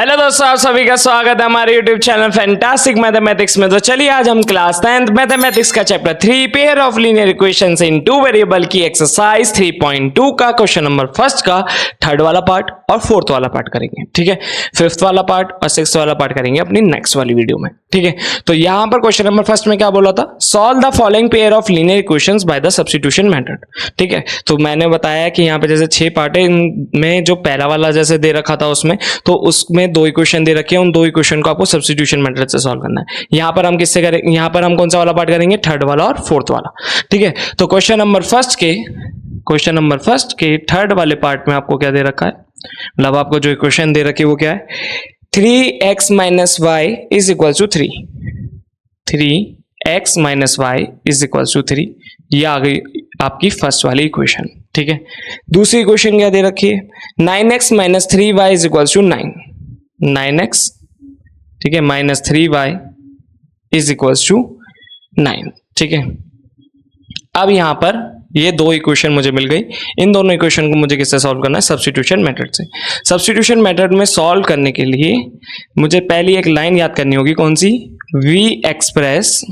Hello दोस्तों, आप सभी का स्वागत है हमारे यूट्यूब चैनल फैंटास्टिक मैथमेटिक्स में। तो चलिए आज हम क्लास 10th मैथमेटिक्स का chapter 3 pair of linear equations in two variable की एक्सरसाइज 3.2 का क्वेश्चन नंबर फर्स्ट का थर्ड वाला पार्ट और फोर्थ वाला पार्ट करेंगे। ठीक है, फिफ्थ वाला पार्ट और सिक्स्थ वाला पार्ट करेंगे अपनी नेक्स्ट वाली वीडियो में। ठीक है, तो यहां पर क्वेश्चन नंबर फर्स्ट में क्या बोला था, solve the following pair of linear equations by the substitution method. ठीक है, तो मैंने बताया कि यहाँ पे जैसे 6 पार्ट है, इनमें जो पहला वाला जैसे दे रखा था उसमें, तो उसमें 2 इक्वेशन दे रखे हैं, उन 2 इक्वेशन को आपको सब्स्टिट्यूशन मेथड से सॉल्व करना है। यहाँ पर हम किससे करेंगे, यहाँ पर हम कौन सा वाला पार्ट करेंगे, थर्ड वाला और फोर्थ वाला। ठीक है, तो क्वेश्चन नंबर फर्स्ट के थर्ड वाले पार्ट में आपको क्या दे रखा है, मतलब आपको जो इक्वेशन दे रखी है वो क्या है, 3x minus Y is equal to 3, 3x minus Y is equal to 3। ये आ गई आपकी फर्स्ट वाली इक्वेशन। ठीक है, दूसरी इक्वेशन क्या दे रखी है, 9x minus 3y is equal to 9, 9x, ठीक है, minus 3y is equal to 9। ठीक है, अब यहां पर ये 2 इक्वेशन मुझे मिल गई, इन दोनों इक्वेशन को मुझे किससे सॉल्व करना है, सब्स्टिट्यूशन मेथड से। सब्स्टिट्यूशन मेथड में सॉल्व करने के लिए मुझे पहली एक लाइन याद करनी होगी, कौन सी, we express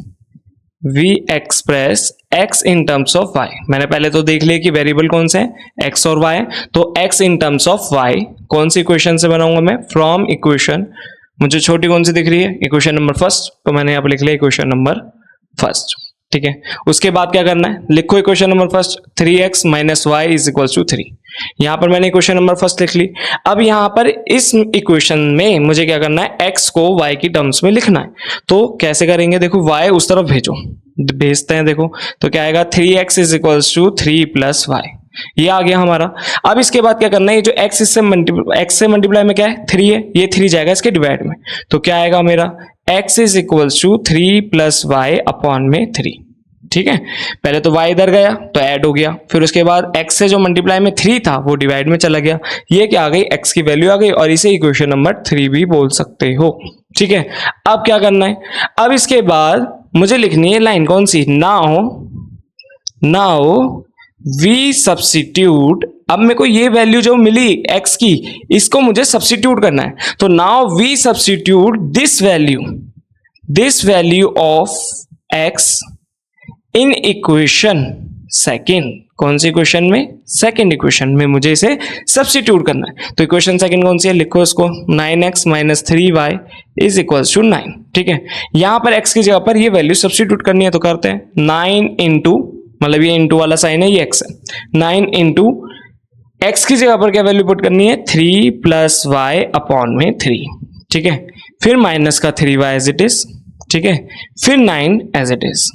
x in terms of y। मैंने पहले तो देख लिया कि वेरिएबल कौन से हैं, x और y, तो x in terms of y कौन सी इक्वेशन से बनाऊंगा मैं, फ्रॉम इक्वेशन, मुझे छोटी कौन सी दिख रही है, इक्वेशन नंबर फर्स्ट, तो मैंने यहाँ पर लिख लिया इक्वेशन नंबर फर्स्ट। ठीक है, उसके बाद क्या करना है, लिखो equation number first, 3x minus Y is equal to 3। यहां पर मैंने इक्वेशन नंबर फर्स्ट लिख ली। अब यहां पर इस इक्वेशन में मुझे क्या करना है, x को y की टर्म्स में लिखना है। तो कैसे करेंगे, देखो y उस तरफ भेजते हैं, देखो तो क्या आएगा, 3x is equal to 3 plus Y, ये आ गया हमारा। अब इसके बाद क्या करना है, ये जो x से मल्टीप्लाई में क्या है, 3 है, ये 3 जाएगा इसके डिवाइड में, तो क्या आएगा मेरा, x is equal to 3 plus Y upon में 3। ठीक है, पहले तो y इधर गया तो ऐड हो गया, फिर उसके बाद x से जो मल्टीप्लाई में 3 था वो डिवाइड में चला गया, ये क्या आ गई, x की वैल्यू आ गई, और इसे इक्वेशन नंबर 3 भी बोल सकते हो। ठीक है, अब क्या करना है, अब इसके बाद मुझे लिखनी है लाइन कौन सी, नाउ वी सब्स्टिट्यूट, अब मेरे को ये वैल्यू जो मिली x की, इसको मुझे सब्स्टिट्यूट करना है, तो now we substitute this value of x in equation second, कौन सी इक्वेशन में, सेकेंड इक्वेशन में मुझे इसे सब्स्टिट्यूट करना है। तो इक्वेशन सेकेंड कौन सी है, लिखो इसको, 9x minus 3y is equal to 9। ठीक है, यहां पर x की जगह पर ये वैल्यू सब्स्टिट्यूट करनी है, तो करते हैं 9 इंटू, मतलब ये इंटू वाला साइन है, ये x है, 9 इंटू x की जगह पर क्या वैल्यू पुट करनी है, 3 प्लस वाई अपॉन में 3। ठीक है, फिर माइनस का 3y एज इट इज, ठीक है, फिर 9 एज इट इज।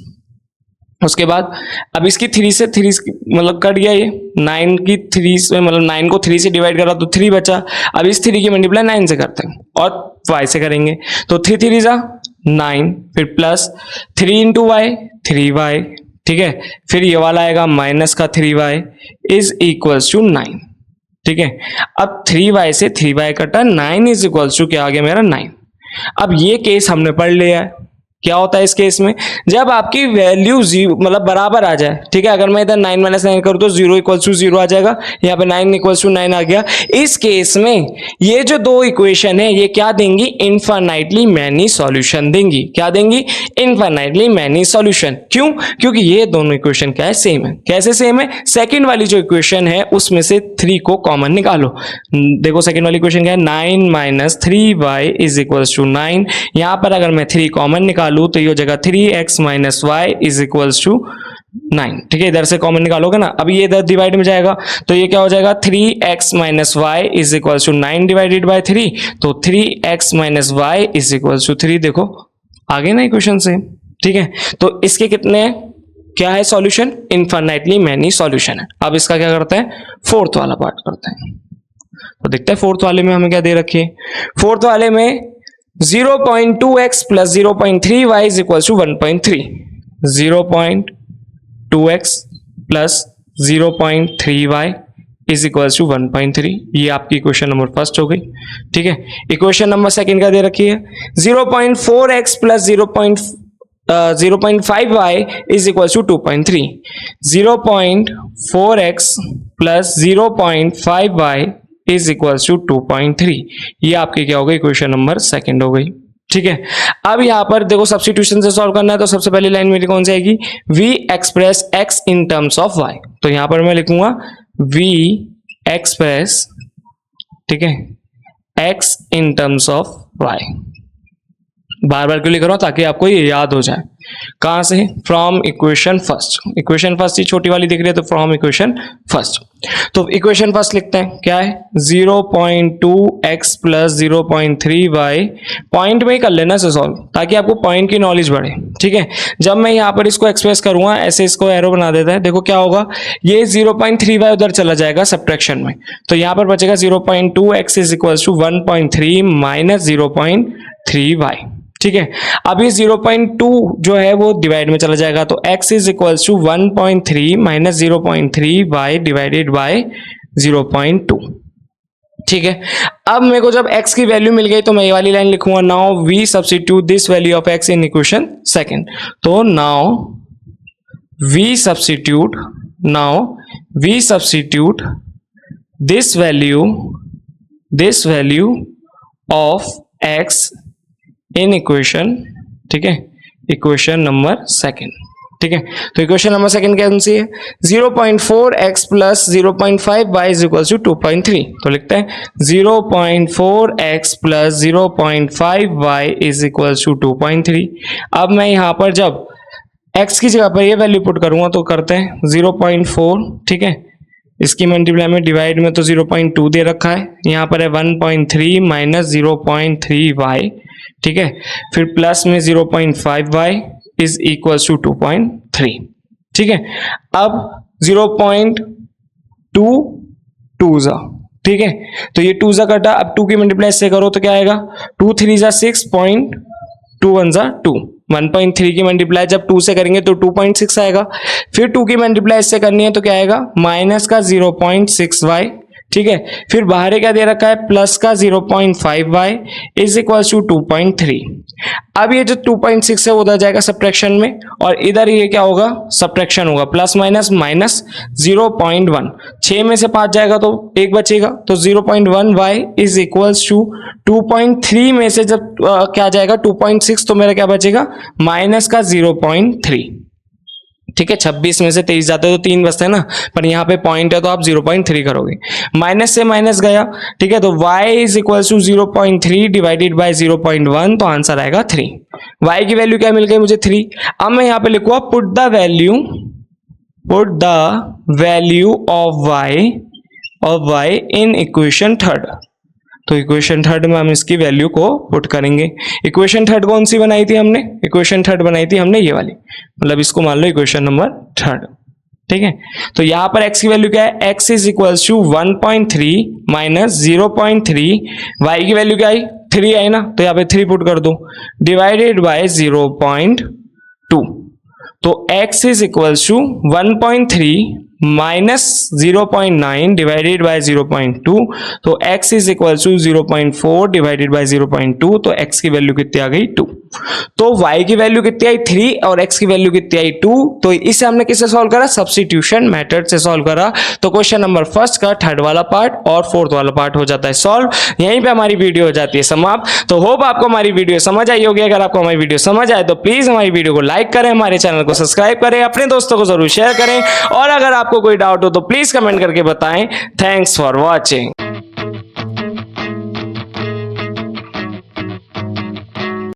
उसके बाद अब इसकी 3 से 3 मतलब कट गया, ये 9 की 3 से, मतलब 9 को 3 से डिवाइड करा तो 3 बचा। अब इस 3 की मल्टीप्लाई 9 से करते हैं और y से करेंगे, तो 3 3 जा 9, फिर प्लस 3 इंटू वाई 3y। ठीक है, फिर ये वाला आएगा माइनस का 3y इज इक्वल्स टू 9। ठीक है, अब 3y से 3y कटा, 9 इज इक्वल्स टू क्या आ गया मेरा, 9। अब ये केस हमने पढ़ लिया है, क्या होता है इस केस में, जब आपकी वैल्यू मतलब बराबर आ जाए। ठीक है, अगर मैं इधर 9 माइनस 9 करूँ तो 0 इक्वल्स टू 0 आ जाएगा, यहाँ पे 9 इक्वल्स टू 9 आ गया। इस केस में ये जो 2 इक्वेशन है ये क्या देंगी, इनफाइनाइटली मैनी सॉल्यूशन देंगी। क्या देंगी, इनफाइनाइटली मैनी सॉल्यूशन। क्यों, क्योंकि ये दोनों इक्वेशन क्या है, सेम है। कैसे सेम है, सेकेंड वाली जो इक्वेशन है उसमें से 3 को कॉमन निकालो। देखो सेकेंड वाली इक्वेशन क्या है, 9 minus 3y is equals to 9। यहां पर अगर मैं 3 कॉमन निकालू तो ये हो जाएगा 3x minus Y is equals to 9। ठीक है, इधर से कॉमन निकालोगे ना, अब ये इधर डिवाइड में जाएगा तो ये क्या हो जाएगा, 3x minus Y is equals to 9 divided by 3, तो 3x minus Y is equals to 3। देखो आगे ना इक्वेशन से। ठीक है, तो इसके कितने, क्या है सॉल्यूशन, इनफाइनाइटली मैनी सॉल्यूशन है। अब इसका क्या करते हैं, फोर्थ वाला पार्ट करते हैं। तो देखते हैं फोर्थ वाले में हमें क्या दे रखी है, फोर्थ वाले में 0.2x plus 0.3y is equal to 1.3, 0.2x plus 0.3y is equal to 1.3। ये आपकी इक्वेशन नंबर फर्स्ट हो गई। ठीक है, इक्वेशन नंबर सेकंड क्या दे रखी है, 0.4x plus 0.5y is equal to 2.3, 0.4x plus 0.5y is equals to 2.3। ये आपकी क्या हो गई, इक्वेशन नंबर सेकंड हो गई। ठीक है, अब यहां पर देखो सब्स्टिट्यूशन से सॉल्व करना है, तो सबसे पहली लाइन मेरी कौन सी आएगी, we express x in terms of y. तो यहां पर मैं लिखूंगा वी एक्सप्रेस, ठीक है, x in terms of y. बार बार क्यों लिख रहा हूं, ताकि आपको ये याद हो जाए। कहां से, from equation first. Equation first ही छोटी वाली दिख रही है, तो फ्रॉम इक्वेशन फर्स्ट। तो इक्वेशन फर्स्ट लिखते हैं, क्या है 0.2x प्लस 0.3y। पॉइंट में ही कर लेना से सॉल्व, ताकि आपको पॉइंट की नॉलेज बढ़े। ठीक है, जब मैं यहां पर इसको एक्सप्रेस करूंगा, ऐसे इसको एरो बना देता है, देखो क्या होगा, ये 0.3y उधर चला जाएगा सब्ट्रैक्शन में, तो यहां पर बचेगा 0.2x is equal to 1.3 minus 0.3y। ठीक है, अब ये 0.2 जो है वो डिवाइड में चला जाएगा, तो x is equal to 1.3 minus 0.3y divided by 0.2। ठीक है, अब मेरे को जब x की वैल्यू मिल गई, तो मैं ये वाली लाइन लिखूंगा, now we substitute this value of x in equation second. तो now we substitute this value of x in equation, ठीक है, इक्वेशन नंबर सेकंड। ठीक है, तो इक्वेशन नंबर सेकंड कौन सी है, 0.4x plus 0.5y is equal to 2.3। तो लिखते हैं 0.4x plus 0.5y is equal to 2.3। अब मैं यहां पर जब x की जगह पर ये वैल्यू पुट करूंगा, तो करते हैं 0.4, ठीक है, इसकी मल्टीप्लाई में डिवाइड में तो 0.2 दे रखा है, यहाँ पर है 1.3 माइनस 0.3y। ठीक है, फिर प्लस में 0.5y इज इक्वल टू 2.3। ठीक है, अब 0.2 जा, ठीक है, तो ये 2 जा कटा, अब 2 की मल्टीप्लाई से करो तो क्या आएगा, 2 3 जा 6, 2 1 जा 2, 1.3 की मल्टीप्लाई जब 2 से करेंगे तो 2.6 आएगा, फिर 2 की मल्टीप्लाई से करनी है तो क्या आएगा, माइनस का 0.6y। ठीक है, फिर बाहर क्या दे रखा है, प्लस का 0.5y इज इक्वल टू 2.3। अब ये जो 2.6 है वो उधर जाएगा सब्ट्रैक्शन में, और इधर ये क्या होगा, सब्ट्रैक्शन होगा, प्लस माइनस माइनस 0.1, 6 में से 5 जाएगा तो 1 बचेगा, तो 0.1y इज इक्वल टू 2.3 में से जब क्या जाएगा 2.6, तो मेरा क्या बचेगा, माइनस का 0.3। ठीक है, 26 में से 23 जाते हैं तो 3 बचते हैं ना, पर यहाँ पे पॉइंट है तो आप 0.3 करोगे, माइनस से माइनस गया। ठीक है, तो y is equal to 0.3 divided by 0.1, तो आंसर आएगा 3। y की वैल्यू क्या मिल गई मुझे, 3। अब मैं यहाँ पे लिखूंगा put the value of y in equation third. तो इक्वेशन थर्ड में हम इसकी वैल्यू को पुट करेंगे। इक्वेशन थर्ड कौन सी बनाई थी हमने, इक्वेशन थर्ड बनाई थी हमने ये वाली, मतलब इसको मान लो इक्वेशन नंबर थर्ड। ठीक है, तो यहां पर x की वैल्यू क्या है, x is equal to 1.3 minus 0.3, y की वैल्यू क्या आई, 3 आई ना, तो यहाँ पे 3 पुट कर दो, डिवाइडेड बाय 0.2। तो x is equal to 1.3 minus 0.9 divided by 0.2, तो x is equal to 0.4 divided by 0.2, तो x की वैल्यू कितनी आ गई, 2। तो y की वैल्यू कितनी आई, 3, और x की वैल्यू कितनी आई, 2। तो इसे हमने किससे सॉल्व करा, सब्स्टिट्यूशन मेथड से सॉल्व करा। तो क्वेश्चन नंबर फर्स्ट का थर्ड वाला पार्ट और फोर्थ वाला पार्ट हो जाता है सॉल्व। यहीं पे हमारी वीडियो हो जाती है समाप्त। तो होप आपको हमारी वीडियो समझ आई होगी। अगर आपको हमारी वीडियो समझ आए तो प्लीज हमारी वीडियो को लाइक करें, हमारे चैनल को सब्सक्राइब करें, अपने दोस्तों को जरूर शेयर करें, और अगर आपको कोई डाउट हो तो प्लीज कमेंट करके बताएं। Thanks for watching.